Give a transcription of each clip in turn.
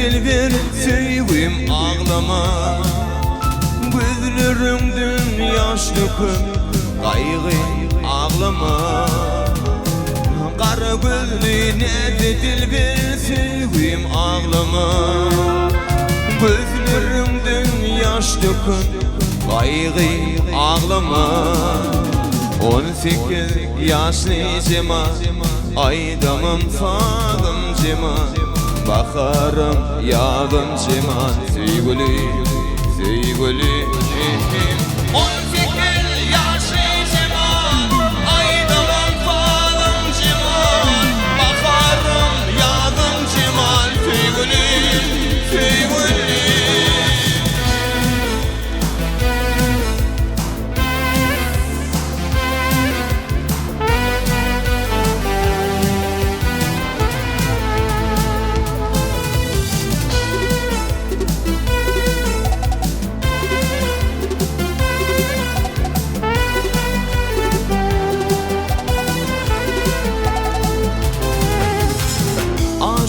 dilber sevim ağlama. Gözlerimden yaş döküp kaygı ağlama. Kara gözlüğüne de dilber sevim ağlama. Gözlerimden yaş döküp kaygı ağlama. 18 yaşlıycıma aydamım sağımcıma. Bakarım yağımcıma sevgili sevgili. 18 yaşlıycıma aydamım sağımcıma. Bakarım yağımcıma sevgili sevgili.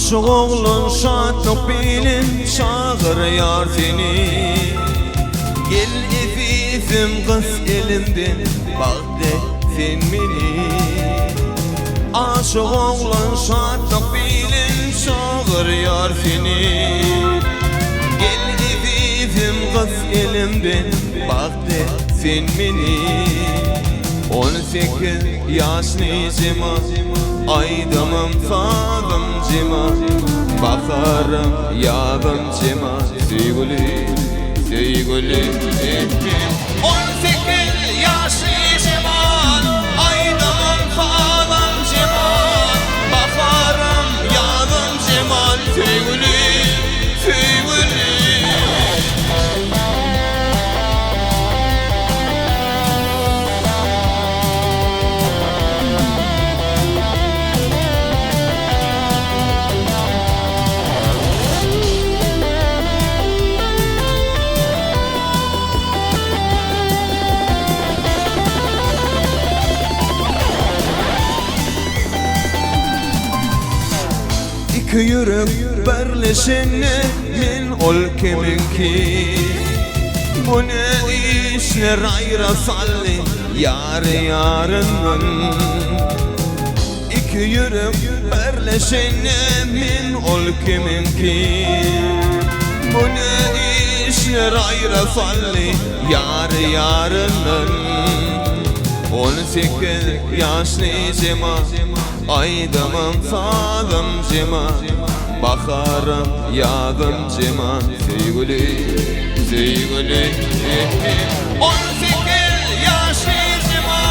Aşık oğlun şadlık bilin çağır yar seni. Gel efifim kız elimden bak de sen beni. Aşık oğlun şadlık bilin çağır yar seni. Gel efifim kız elimden bak de sen beni. 18 yaşlıycıma aydamım sağımcıma. Bakarım yağımcıma sevgili sevgili. 18 yaşlıycıma aydamım sağımcıma. Bakarım yağımcıma sevgili sevgili. İki yürek birleşene min ol kiminki. Bu ne işler ayrasalli yar yarının. İki yürek birleşene min ol kiminki. Bu ne işler ayrasalli yar yarının. 18 yaşlıycıma aydamım sağımcıma. Bakarım yağımcıma sevgili sevgili. 18 yaşlıycıma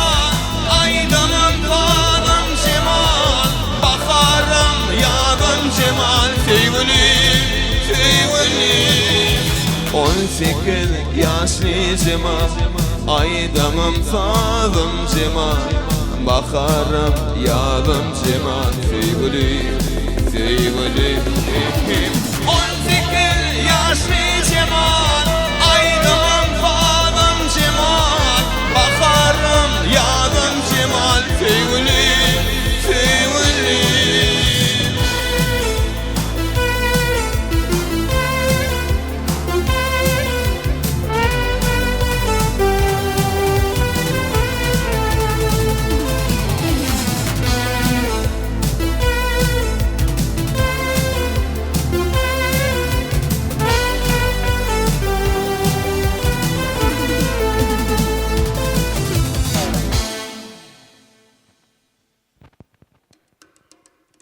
aydamım sağımcıma. Bakarım yağımcıma sevgili sevgili. 18 yaşlıycıma aydamım sağımcıma. Bakarım yağımcıma sevgili sevgili.